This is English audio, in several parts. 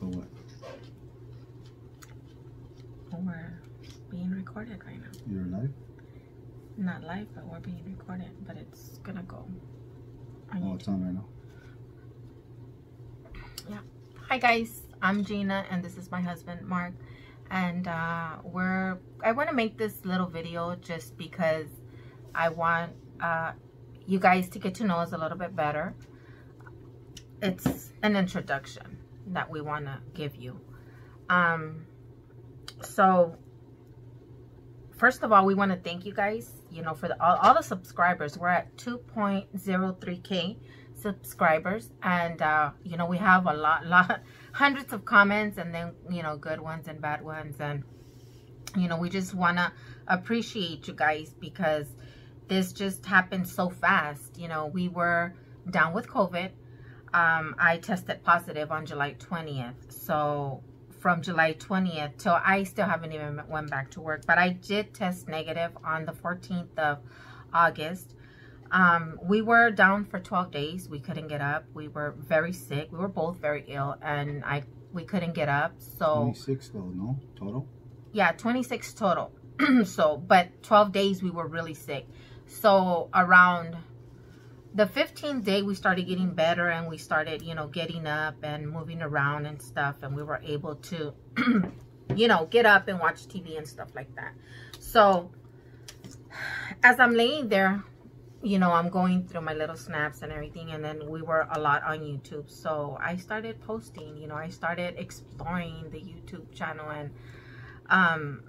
So what? We're being recorded right now. You're live? Not live, but we're being recorded. But it's gonna go on Oh, it's on right now. Yeah. Hi guys, I'm Gina and this is my husband Mark, and I want to make this little video just because I want you guys to get to know us a little bit better. It's an introduction that we want to give you. So first of all, we want to thank you guys, you know, for all the subscribers. We're at 2.03k subscribers, and you know, we have a lot hundreds of comments, and then, you know, good ones and bad ones, and you know, we just want to appreciate you guys because this just happened so fast. You know, we were down with COVID. I tested positive on July 20th, so from July 20th till I still haven't even went back to work, but I did test negative on the 14th of August. We were down for 12 days. We couldn't get up. We were very sick. We were both very ill, and we couldn't get up. So 26 though, no? Total? Yeah, 26 total. So, but 12 days we were really sick. So around the 15th day, we started getting better, and we started, you know, getting up and moving around and stuff, and we were able to, you know, get up and watch TV and stuff like that. So as I'm laying there, you know, I'm going through my little snaps and everything, and then we were a lot on YouTube. So I started posting, you know, I started exploring the YouTube channel, and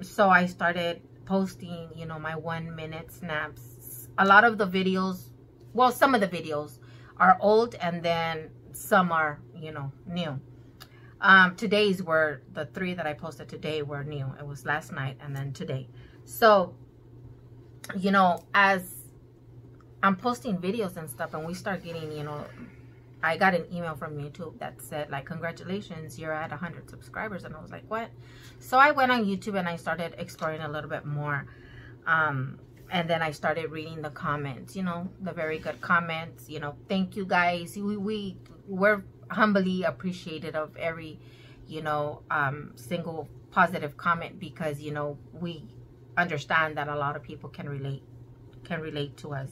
so I started posting, you know, my 1 minute snaps. A lot of the videos, well, some of the videos are old, and then some are, you know, new. Today's were, the 3 that I posted today were new. It was last night and then today. So, you know, as I'm posting videos and stuff, and we start getting, you know, I got an email from YouTube that said, like, congratulations, you're at 100 subscribers. And I was like, what? So I went on YouTube and I started exploring a little bit more. And then I started reading the comments, you know, the very good comments, you know, thank you guys. We're humbly appreciated of every, you know, single positive comment, because, you know, we understand that a lot of people can relate to us.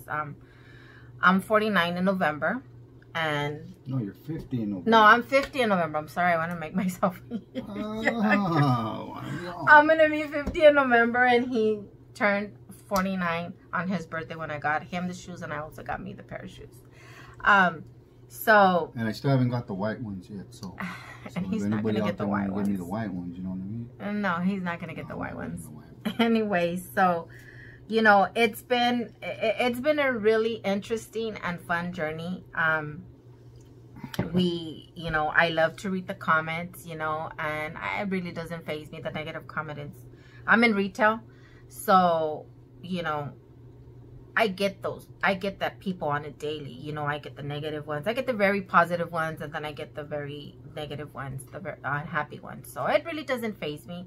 I'm 49 in November, and no, you're 50 in November. No, I'm 50 in November. I'm sorry, I want to make myself oh, I'm gonna be 50 in November, and he turned 49 on his birthday when I got him the shoes, and I also got me the pair of shoes. So, and I still haven't got the white ones yet, so and he's not gonna get the white ones. Give me the white ones, you know what I mean? No, he's not gonna get the white ones. Anyways, so, you know, it's been a really interesting and fun journey. You know, I love to read the comments, you know, and it really doesn't faze me, the negative comments. I'm in retail, so, you know, I get those. I get that people on a daily, you know, I get the negative ones. I get the very positive ones, and then I get the very negative ones, the very unhappy ones. So it really doesn't faze me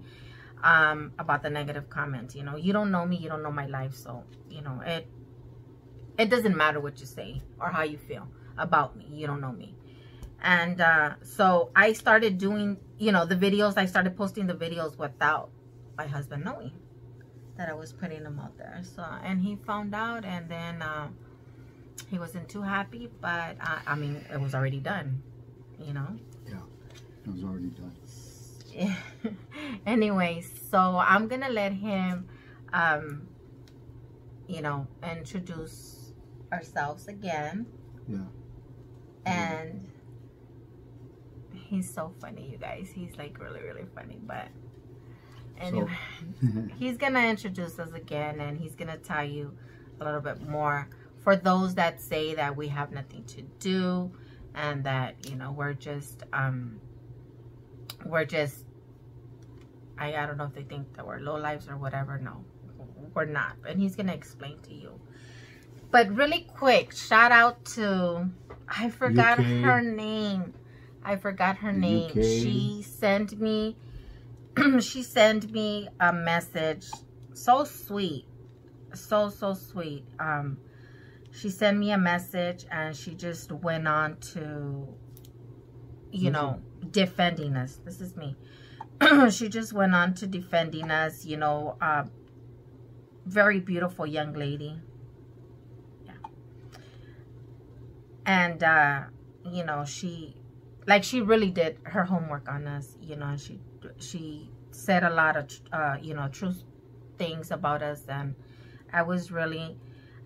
about the negative comments. You know, you don't know me, you don't know my life. So, you know, it doesn't matter what you say or how you feel about me. You don't know me. And so I started doing, you know, the videos. I started posting the videos without my husband knowing that I was putting them out there. So, and he found out, and then he wasn't too happy, but I mean, it was already done, you know? Yeah, it was already done. Anyways, so I'm gonna let him, you know, introduce ourselves again. Yeah. And he's so funny, you guys. He's like really, really funny, but anyway, so, he's gonna introduce us again, and he's gonna tell you a little bit more for those that say that we have nothing to do, and that, you know, we're just I don't know if they think that we're low lives or whatever. No, we're not, and he's gonna explain to you. But really quick, shout out to, I forgot her name. I forgot her name. She sent me a message. So sweet. So sweet. She sent me a message, and she just went on to, you know, defending us. This is me. She just went on to defending us, you know, very beautiful young lady. Yeah. And, you know, she really did her homework on us, you know, she said a lot of, you know, truth things about us, and I was really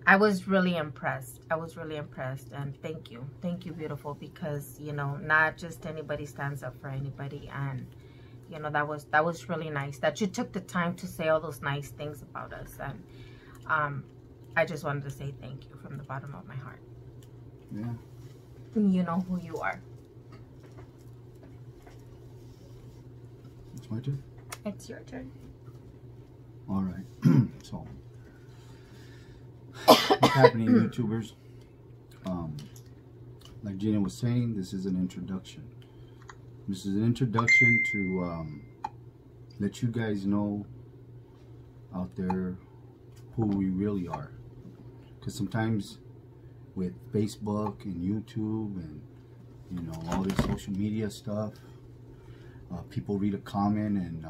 impressed. I was really impressed, and thank you, beautiful, because, you know, not just anybody stands up for anybody, and, you know, that was really nice that you took the time to say all those nice things about us, and I just wanted to say thank you from the bottom of my heart. Yeah. You know who you are. It's my turn? It's your turn. All right. So, what's happening, YouTubers? Like Gina was saying, this is an introduction. This is an introduction to let you guys know out there who we really are. Because sometimes with Facebook and YouTube and, you know, all this social media stuff, people read a comment and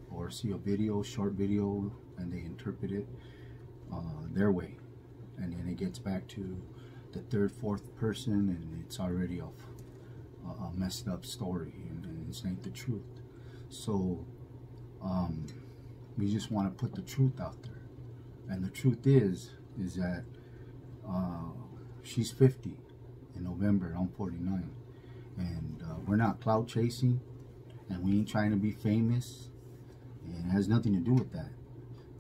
or see a video, short video, and they interpret it their way, and then it gets back to the third, fourth person, and it's already a messed up story, and it's not the truth. So we just want to put the truth out there, and the truth is that she's 50 in November. I'm 49, and we're not clout chasing, and we ain't trying to be famous, and it has nothing to do with that.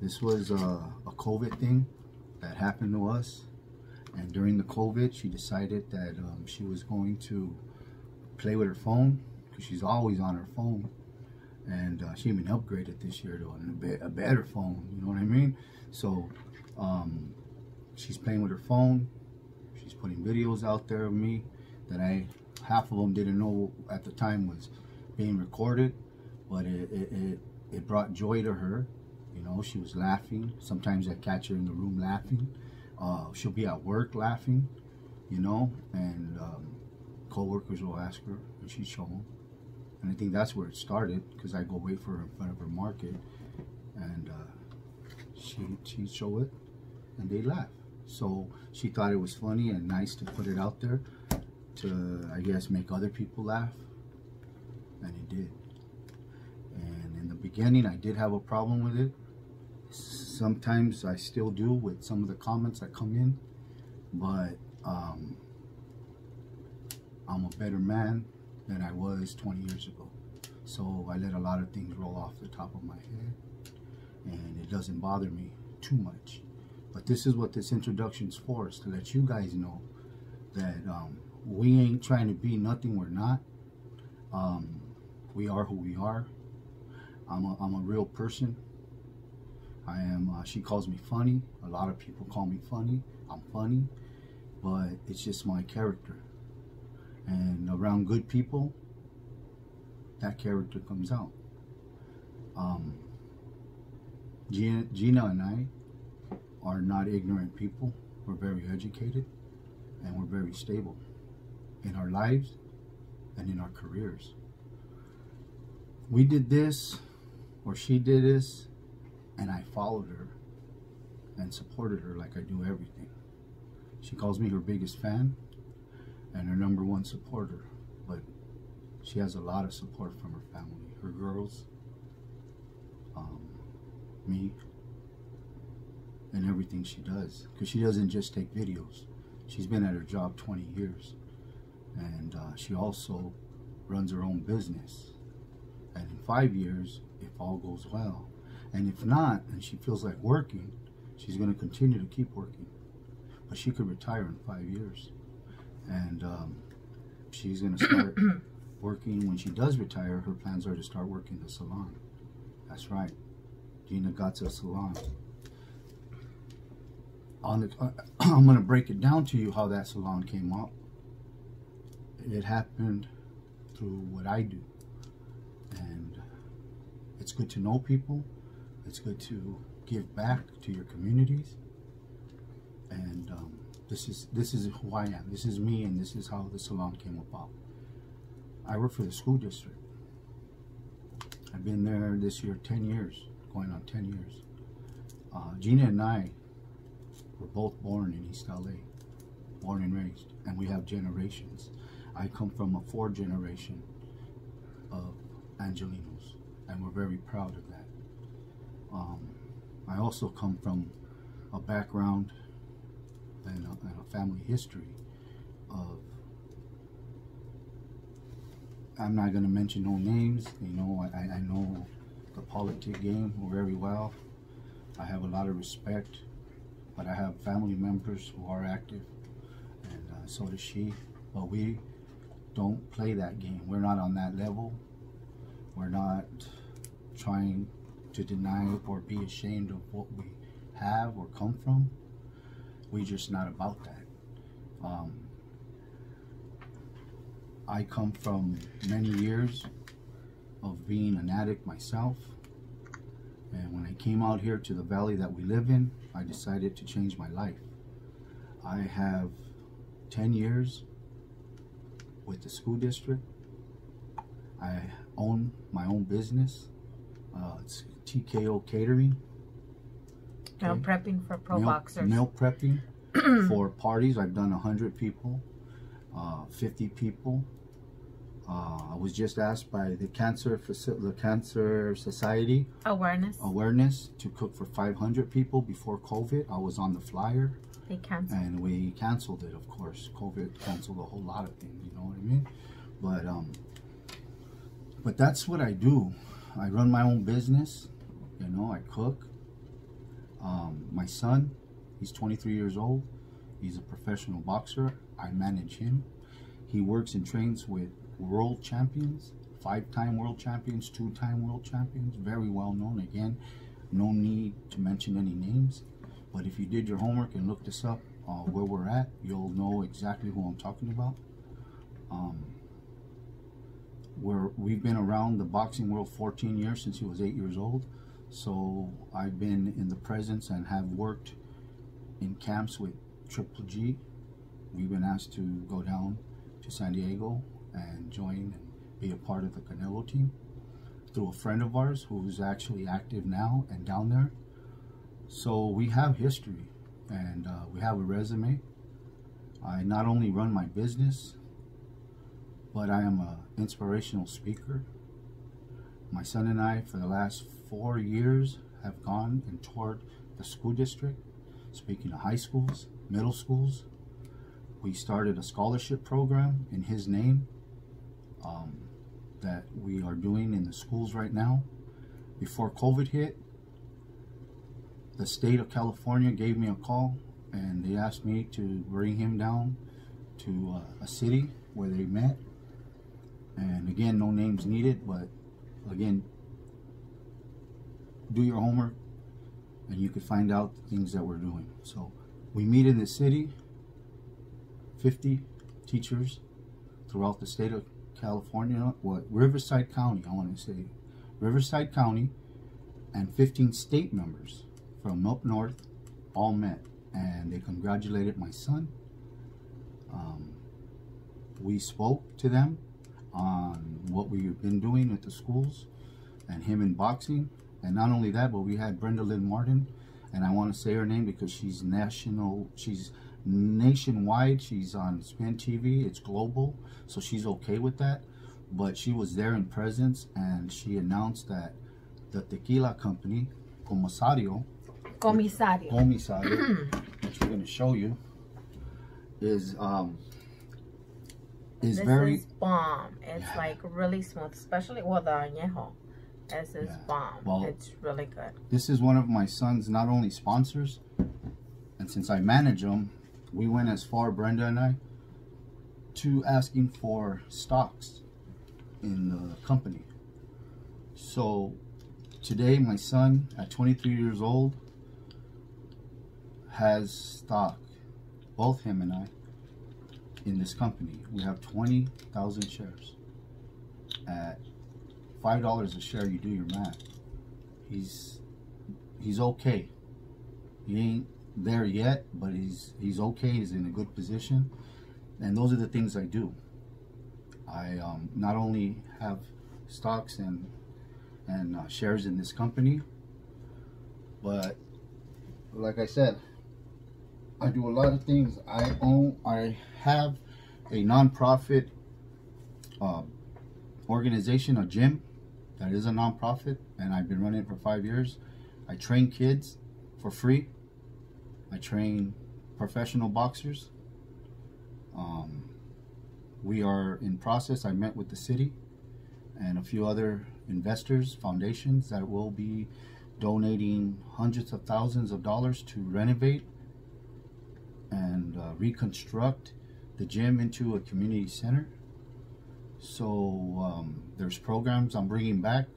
This was a COVID thing that happened to us, and during the COVID, she decided that she was going to play with her phone, because she's always on her phone, and she even upgraded this year to a better phone, you know what I mean? So she's playing with her phone, she's putting videos out there of me that half of them didn't know at the time was being recorded, but it brought joy to her. You know, she was laughing. Sometimes I catch her in the room laughing. She'll be at work laughing, you know, and co-workers will ask her, and she'd show them. And I think that's where it started, because I go wait for her in front of her market, and she'd show it, and they laugh. So she thought it was funny and nice to put it out there to, I guess, make other people laugh, and it did. And in the beginning, I did have a problem with it. Sometimes I still do with some of the comments that come in, but I'm a better man than I was 20 years ago. So I let a lot of things roll off the top of my head, and it doesn't bother me too much. But this is what this introduction's for, is to let you guys know that we ain't trying to be nothing we're not. We are who we are. I'm a real person. I am, she calls me funny. A lot of people call me funny. I'm funny, but it's just my character. And around good people, that character comes out. Gina and I are not ignorant people. We're very educated, and we're very stable in our lives and in our careers. We did this, or she did this, and I followed her and supported her like I do everything. She calls me her biggest fan and her #1 supporter, but she has a lot of support from her family, her girls, me, and everything she does. Because she doesn't just take videos. She's been at her job 20 years, and she also runs her own business. And in 5 years, if all goes well, and if not, and she feels like working, she's going to continue to keep working. But she could retire in 5 years. And she's going to start working. When she does retire, her plans are to start working the salon. That's right. Gina got a salon. I'm going to break it down to you how that salon came up. It happened through what I do. And it's good to know people. It's good to give back to your communities. And this is who I am. This is me, and this is how the salon came about. I work for the school district. I've been there this year 10 years, going on 10 years. Gina and I were both born in East LA, born and raised, and we have generations. I come from a 4th generation of Angelinos, and we're very proud of that. I also come from a background and a family history of, I'm not going to mention no names, you know, I know the politic game very well. I have a lot of respect, but I have family members who are active, and so does she, but we don't play that game. We're not on that level. We're not trying to deny or be ashamed of what we have or come from. We're just not about that. I come from many years of being an addict myself, and when I came out here to the valley that we live in, I decided to change my life. I have 10 years with the school district. I own my own business. It's TKO Catering. Meal prepping for pro boxers. Meal prepping for parties. I've done 100 people, 50 people. I was just asked by the Cancer Society awareness to cook for 500 people before COVID. I was on the flyer. They canceled. And we canceled it, of course. COVID canceled a whole lot of things, you know what I mean? But that's what I do. I run my own business, you know, I cook. My son, he's 23 years old. He's a professional boxer. I manage him. He works and trains with world champions, 5-time world champions, 2-time world champions, very well known. Again, no need to mention any names, but if you did your homework and looked us up where we're at, you'll know exactly who I'm talking about. We've been around the boxing world 14 years, since he was 8 years old. So I've been in the presence and have worked in camps with Triple G. We've been asked to go down to San Diego and join and be a part of the Canelo team through a friend of ours who's actually active now and down there. So we have history, and we have a resume. I not only run my business, but I am an inspirational speaker. My son and I, for the last 4 years, have gone and toured the school district, speaking to high schools, middle schools. We started a scholarship program in his name that we are doing in the schools right now. Before COVID hit, the state of California gave me a call, and they asked me to bring him down to a city where they met. And again, no names needed, but again, do your homework and you can find out the things that we're doing. So we meet in the city, 50 teachers throughout the state of California, Riverside County, I want to say Riverside County, and 15 state members from up north all met, and they congratulated my son. We spoke to them on what we've been doing at the schools and him in boxing. And not only that, but we had Brenda Lynn Martin, and I want to say her name because she's nationwide. She's on Spin TV. It's global, so she's okay with that. But she was there in presence, and she announced that the tequila company, Comisario, which we're going to show you, is this very is bomb. It's like really smooth, especially with the añejo. This is bomb. Well, it's really good. This is one of my son's not only sponsors, and since I manage them, we went as far, Brenda and I, to asking for stocks in the company. So today my son, at 23 years old, has stock, both him and I, in this company. We have 20,000 shares. At $5 a share, you do your math. He's okay. He ain't there yet, but he's okay. He's in a good position, and those are the things I do. I not only have stocks and shares in this company, but like I said, I do a lot of things. I have a non-profit organization, a gym that is a non-profit, and I've been running it for 5 years. I train kids for free. I train professional boxers. We are in process. I met with the city and a few other investors, foundations that will be donating hundreds of thousands of dollars to renovate and reconstruct the gym into a community center. So there's programs I'm bringing back.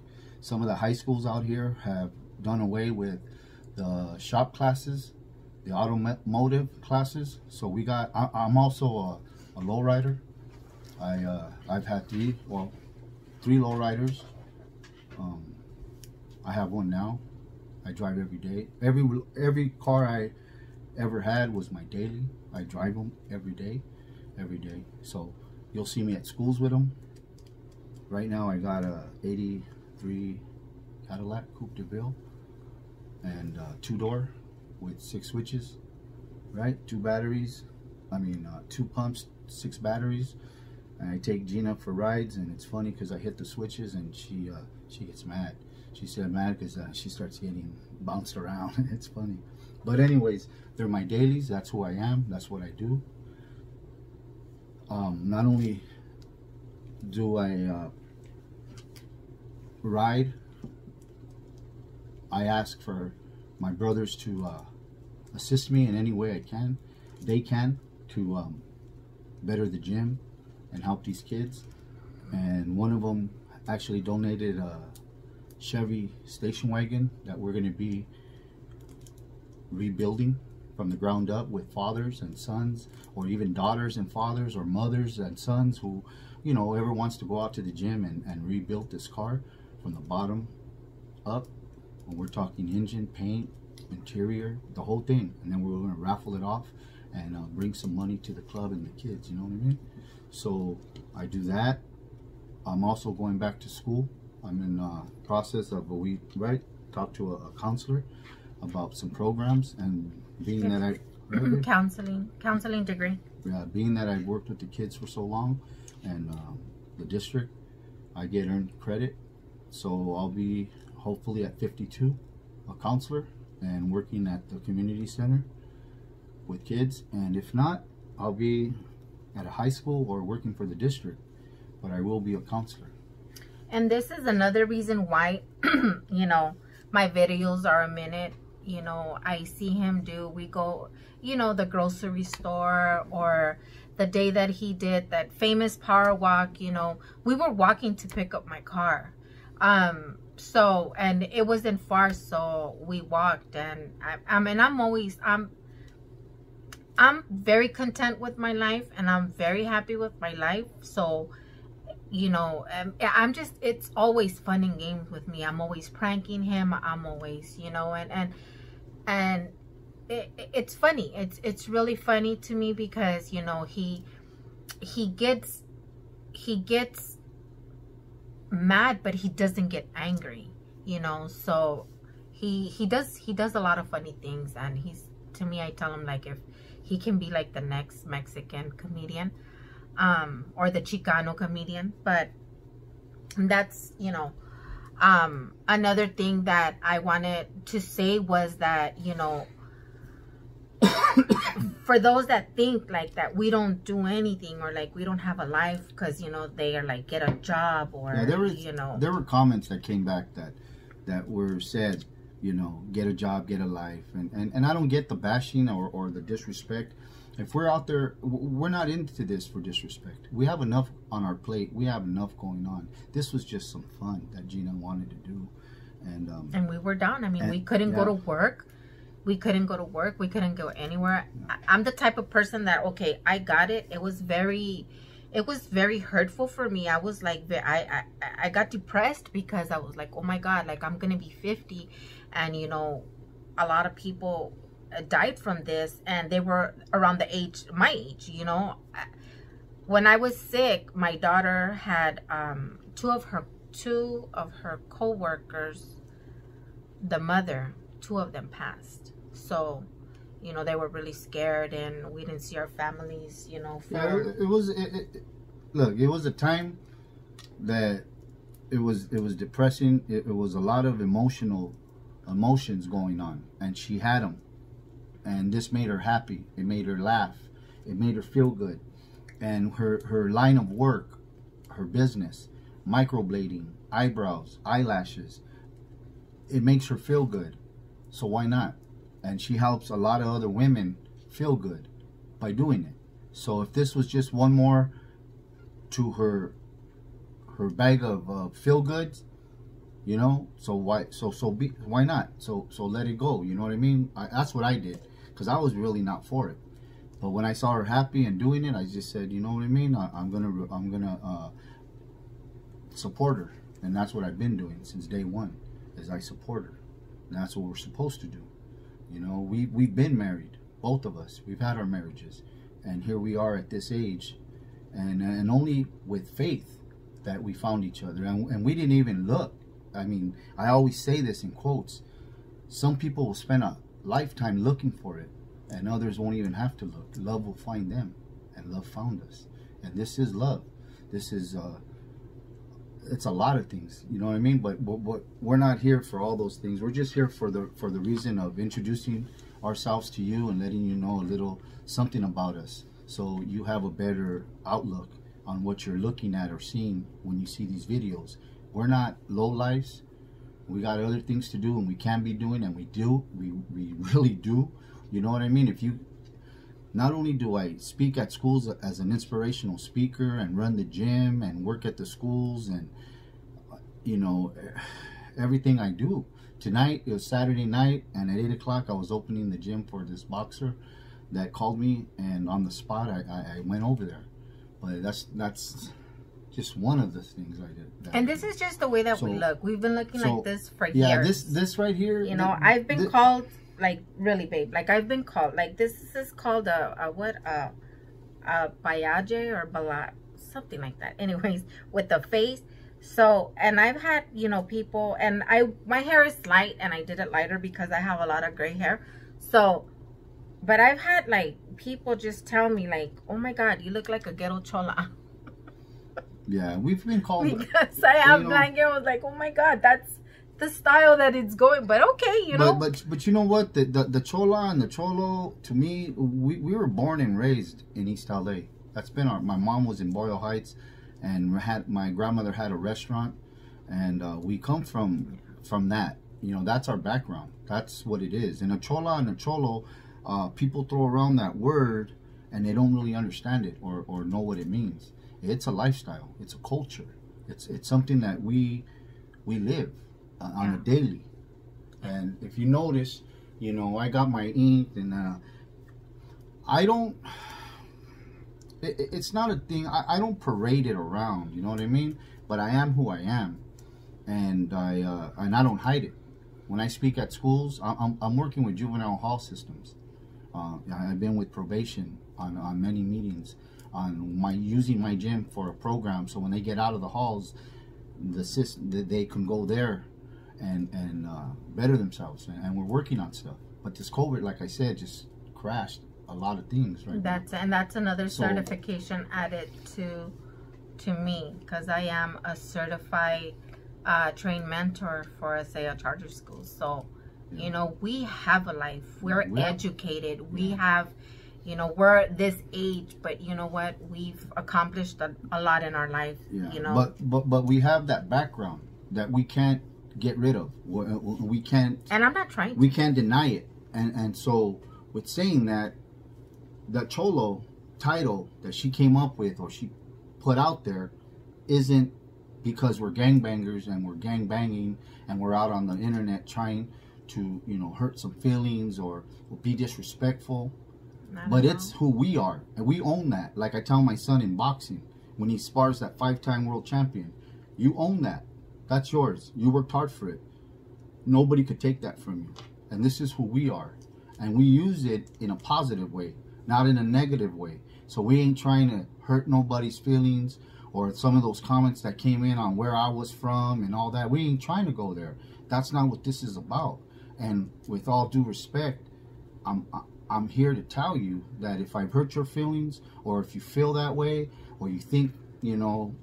Some of the high schools out here have done away with the shop classes, the automotive classes. So we got, I'm also a lowrider. I've had three lowriders. I have one now. I drive every day. Every car I ever had was my daily. I drive them every day. So you'll see me at schools with them. Right now I got a 83 Cadillac Coupe de Ville and 2-door with 6 switches, right? 2 batteries. 2 pumps, 6 batteries. And I take Gina for rides, and it's funny because I hit the switches and she gets mad. She said mad because she starts getting bounced around. It's funny. But anyways, they're my dailies. That's who I am. That's what I do. Not only do I ride, I ask for my brothers to assist me in any way they can to better the gym and help these kids. And one of them actually donated a Chevy station wagon that we're going to be rebuilding from the ground up with fathers and sons, or even daughters and fathers, or mothers and sons who, ever wants to go out to the gym and rebuild this car from the bottom up. When we're talking engine, paint, interior, the whole thing. And then we're going to raffle it off and bring some money to the club and the kids, you know what I mean? So I do that. I'm also going back to school. I'm in process of talk to a counselor about some programs, and being that I counseling degree. Yeah, being that I've worked with the kids for so long and the district, I get earned credit. So I'll be hopefully at 52 a counselor and working at the community center with kids, and if not, I'll be at a high school or working for the district, but I will be a counselor. And this is another reason why my videos are a minute. I see him we go, the grocery store, or the day that he did that famous power walk, we were walking to pick up my car. And it wasn't far, so we walked, and I'm very content with my life, and I'm very happy with my life. So, it's always fun and games with me. I'm always pranking him. I'm always, and it's funny. It's really funny to me because, he gets mad, but he doesn't get angry, so he does a lot of funny things. And to me, I tell him, like, if he can be like the next Mexican comedian, or the Chicano comedian. But that's, another thing that I wanted to say was that, for those that think like that we don't do anything, or like we don't have a life because, they are like, get a job, or, there were comments that came back that were said, get a job, get a life. And I don't get the bashing or the disrespect. If we're out there, we're not into this for disrespect. We have enough on our plate. We have enough going on. This was just some fun that Gina wanted to do. And we were down. We couldn't go to work. We couldn't go to work. We couldn't go anywhere. I'm the type of person that, okay, I got it. It was very hurtful for me. I was like, I got depressed because I was like, oh my God, like, I'm going to be 50. And, a lot of people died from this, and they were around my age. when I was sick, my daughter had two of her co-workers, the mother, two of them passed. So, you know, they were really scared, and we didn't see our families, you know. It was look, it was a time that it was depressing. It was a lot of emotions going on, and she had them, and this made her happy. It made her laugh. It made her feel good. And her line of work, her business, microblading, eyebrows, eyelashes, it makes her feel good. So why not? And she helps a lot of other women feel good by doing it. So if this was just one more to her bag of feel goods, you know, so why not? So let it go. You know what I mean? That's what I did, because I was really not for it. But when I saw her happy and doing it, I just said, you know what I mean? I'm gonna support her, and that's what I've been doing since day one. Is I support her, and that's what we're supposed to do. You know, we've been married, both of us. We've had our marriages, and here we are at this age, and only with faith that we found each other, and we didn't even look. I mean, I always say this in quotes. Some people will spend a lifetime looking for it, and others won't even have to look. Love will find them, and love found us. And this is love. This is it's a lot of things, you know what I mean? But we're not here for all those things. We're just here for the reason of introducing ourselves to you and letting you know a little something about us, so you have a better outlook on what you're looking at or seeing when you see these videos. We're not low lives. We got other things to do, and we can be doing, and we do. We really do. You know what I mean? If you, not only do I speak at schools as an inspirational speaker and run the gym and work at the schools and, you know, everything I do. Tonight, it was Saturday night, and at 8 o'clock, I was opening the gym for this boxer that called me, and on the spot, I went over there. But that's just one of the things I did. And this is just the way that we look. We've been looking like this for years. Yeah, this right here. You know, I've been called, like, really, babe. Like, I've been called, like, this is called a bayaje or bala, something like that. Anyways, with the face. So, and I've had, you know, people, and my hair is light, and I did it lighter because I have a lot of gray hair. So, but I've had, like, people just tell me, like, oh my God, you look like a ghetto chola. Yeah, we've been called. Because I have black hair. I was like, oh my God, that's the style that it's going. But okay, you know. But you know what? The chola and the cholo, to me, we were born and raised in East LA. That's been my mom was in Boyle Heights, and my grandmother had a restaurant, and we come from that. You know, that's our background. That's what it is. And a chola and a cholo, people throw around that word, and they don't really understand it or know what it means. It's a lifestyle. It's a culture. It's something that we live on a daily. And if you notice, you know, I got my ink, and I don't. It's not a thing. I don't parade it around. You know what I mean? But I am who I am, and I don't hide it. When I speak at schools, I'm working with juvenile hall systems. I've been with probation on many meetings. Using my gym for a program, so when they get out of the halls, they can go there and better themselves, and we're working on stuff. But this COVID, like I said, just crashed a lot of things right now. And that's another certification added to me, because I am a certified trained mentor for SAO charter schools. So you know, we have a life. We're educated. We have, you know, we're this age, but you know what? We've accomplished a lot in our life. Yeah. You know, but we have that background that we can't get rid of. We can't. And I'm not trying to. We can't deny it. And so with saying that, the Cholo title that she came up with or she put out there isn't because we're gangbangers and we're gangbanging and we're out on the internet trying to, you know, hurt some feelings or be disrespectful. But it's who we are, and we own that. Like I tell my son in boxing, when he spars that 5-time world champion, you own that. That's yours. You worked hard for it. Nobody could take that from you. And this is who we are. And we use it in a positive way, not in a negative way. So we ain't trying to hurt nobody's feelings, or some of those comments that came in on where I was from and all that. We ain't trying to go there. That's not what this is about. And with all due respect, I'm here to tell you that if I've hurt your feelings, or if you feel that way, or you think, you know,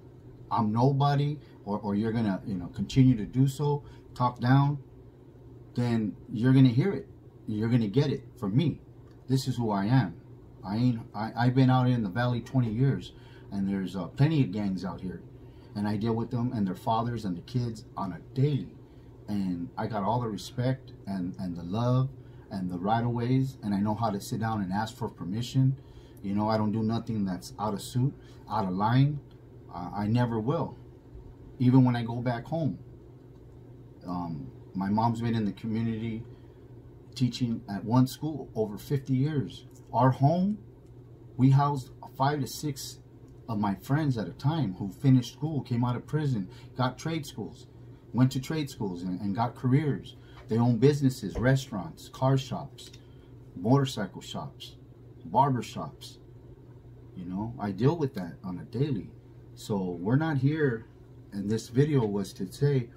I'm nobody, or you're gonna, you know, continue to do so, talk down, then you're gonna hear it. You're gonna get it from me. This is who I am. I've been out in the valley 20 years, and there's plenty of gangs out here, and I deal with them and their fathers and the kids on a daily, and I got all the respect and the love and the right-of-ways, and I know how to sit down and ask for permission. You know, I don't do nothing that's out of suit, out of line. I never will, even when I go back home. My mom's been in the community teaching at one school over 50 years. Our home, we housed 5 to 6 of my friends at a time who finished school, came out of prison, got trade schools, went to trade schools and got careers. They own businesses, restaurants, car shops, motorcycle shops, barber shops. You know, I deal with that on a daily. So we're not here, and this video was to say,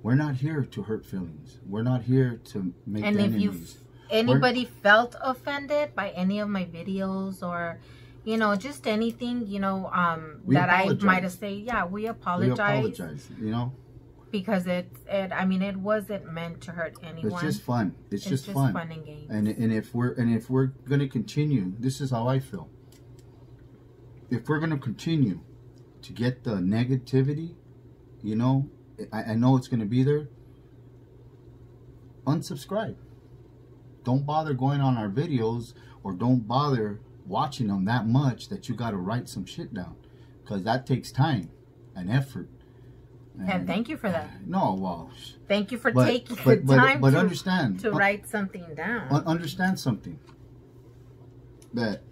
we're not here to hurt feelings. We're not here to make enemies. Anybody felt offended by any of my videos, or, you know, just anything, you know, that I might have said, yeah, we apologize. We apologize, you know, because I mean, it wasn't meant to hurt anyone. It's just fun. It's just fun and games. And if we're gonna continue, this is how I feel. If we're gonna continue to get the negativity, you know, I know it's gonna be there. Unsubscribe. Don't bother going on our videos, or don't bother watching them that much that you got to write some shit down, because that takes time and effort. And thank you for that. No, well, thank you for taking the time to write something down. Understand something, that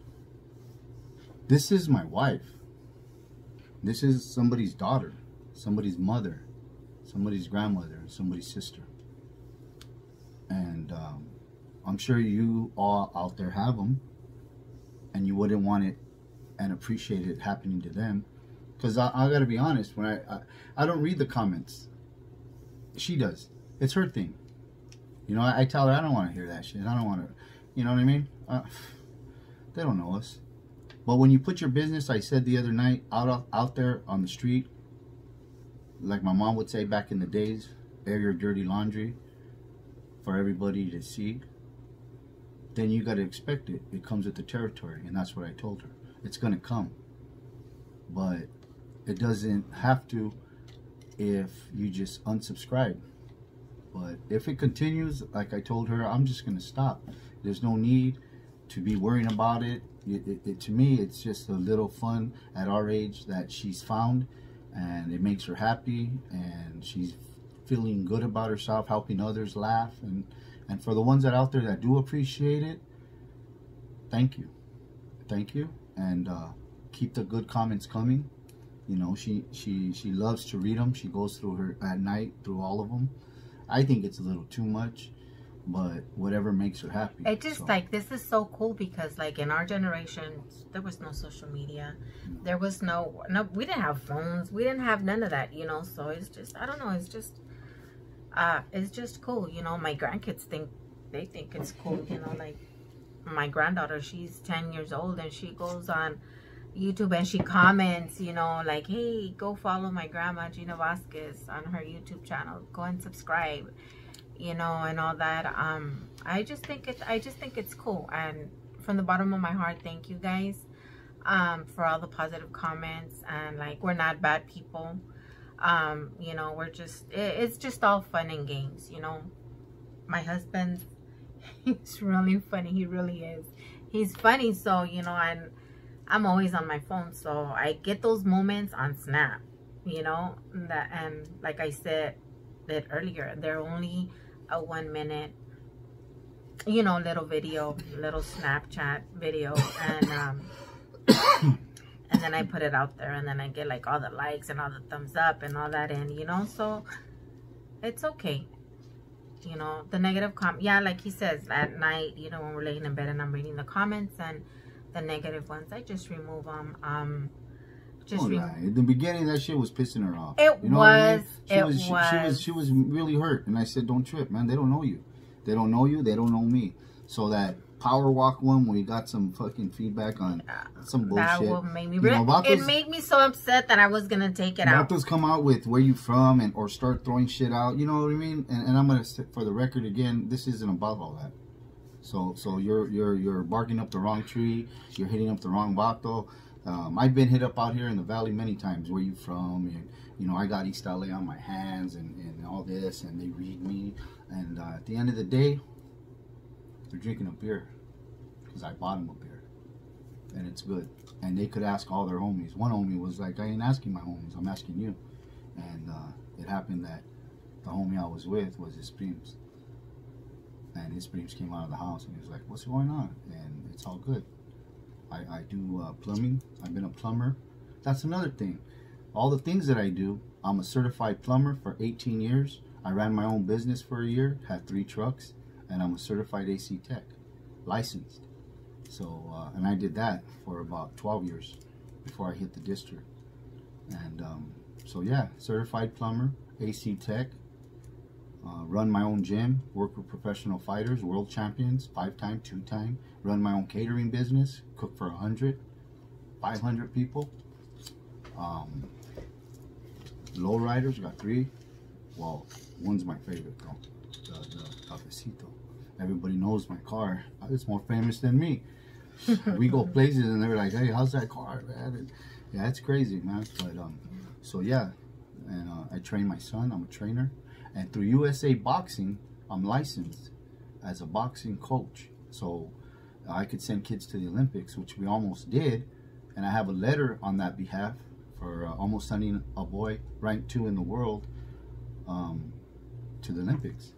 this is my wife. This is somebody's daughter, somebody's mother, somebody's grandmother, somebody's sister. And I'm sure you all out there have them, and you wouldn't want it and appreciate it happening to them. Because I got to be honest, when I don't read the comments. She does. It's her thing. You know, I tell her, I don't want to hear that shit. I don't want to, you know what I mean? They don't know us. But when you put your business, I said the other night, out there on the street, like my mom would say back in the days, air your dirty laundry for everybody to see, then you got to expect it. It comes with the territory, and that's what I told her. It's going to come. But it doesn't have to if you just unsubscribe. But if it continues, like I told her, I'm just going to stop. There's no need to be worrying about it. To me, it's just a little fun at our age that she's found, and it makes her happy, and she's feeling good about herself, helping others laugh. And for the ones that out there that do appreciate it, thank you. Thank you. And keep the good comments coming. You know, she loves to read them. She goes through her at night through all of them. I think it's a little too much, but whatever makes her happy. It just like, this is so cool, because like in our generation, there was no social media. There was no, we didn't have phones. We didn't have none of that, you know. So it's just, I don't know, it's just cool, you know. My grandkids think it's cool, you know. Like my granddaughter, she's 10 years old, and she goes on YouTube and she comments, you know, like, hey, go follow my grandma Gina Vasquez on her YouTube channel, go and subscribe, you know, and all that. I just think it's cool, and from the bottom of my heart, thank you guys for all the positive comments. And like, we're not bad people. You know, we're just, it's just all fun and games, you know. My husband, he's really funny. He really is. He's funny. So, you know, and I'm always on my phone, so I get those moments on Snap, you know. And like I said that earlier, they're only a 1 minute, you know, little video, little Snapchat video, and and then I put it out there, and then I get like all the likes and all the thumbs up and all that, and you know, so it's okay. You know, the negative yeah, like he says, at night, you know, when we're laying in bed and I'm reading the comments, and the negative ones. I just remove them. In the beginning, that shit was pissing her off. It was. She was really hurt, and I said, "Don't trip, man. They don't know you. They don't know you. They don't know me." So that power walk one, we got some fucking feedback on some bullshit. That will make me it made me so upset that I was gonna take it out. Vatos come out with where you from or start throwing shit out. You know what I mean? And I'm gonna say, for the record again, this isn't about all that. So you're barking up the wrong tree. You're hitting up the wrong vato. I've been hit up out here in the valley many times. Where you from? And, you know, I got East LA on my hands and all this, and they read me. And at the end of the day, they're drinking a beer because I bought them a beer, and it's good. And they could ask all their homies. One homie was like, "I ain't asking my homies. I'm asking you." And it happened that the homie I was with was his prims, and his prims came out of the house, and he was like, "What's going on?" And it's all good. I do plumbing. I've been a plumber. That's another thing. All the things that I do, I'm a certified plumber for 18 years. I ran my own business for a year, had 3 trucks, and I'm a certified AC tech, licensed. So, and I did that for about 12 years before I hit the district. And so yeah, certified plumber, AC tech, run my own gym, work with professional fighters, world champions, 5-time, 2-time, run my own catering business, cook for 100, 500 people. Low riders, got 3. Well, one's my favorite though, the Cafecito. Everybody knows my car. It's more famous than me. We go places and they're like, "Hey, how's that car, man?" And, yeah, it's crazy, man. But so yeah, and I train my son. I'm a trainer, and through USA Boxing, I'm licensed as a boxing coach. So I could send kids to the Olympics, which we almost did, and I have a letter on that behalf for almost sending a boy ranked 2 in the world to the Olympics.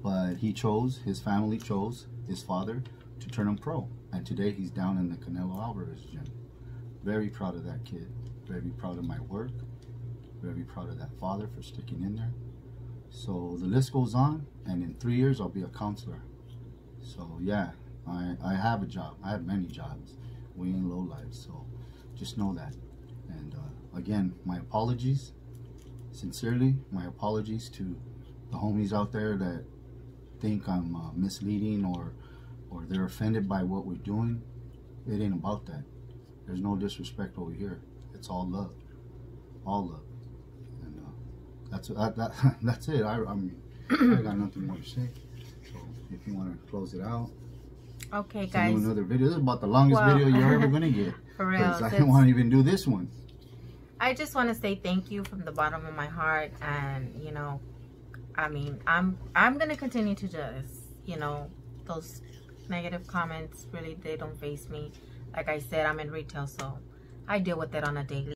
But his family chose, his father, to turn him pro. And today he's down in the Canelo Alvarez gym. Very proud of that kid. Very proud of my work. Very proud of that father for sticking in there. So the list goes on, and in 3 years I'll be a counselor. So yeah, I have a job. I have many jobs. We ain't low lives, so just know that. And again, my apologies. Sincerely, my apologies to the homies out there that think I'm misleading or they're offended by what we're doing. It ain't about that. There's no disrespect over here. It's all love. All love. And that's it. I mean, I got nothing more to say. So if you want to close it out. Okay, guys. Do another video. This is about the longest video you're ever going to get. For real. I don't want to even do this one. I just want to say thank you from the bottom of my heart. And, you know, I mean, I'm going to continue to just, you know, those negative comments, really, they don't faze me. Like I said, I'm in retail, so I deal with it on a daily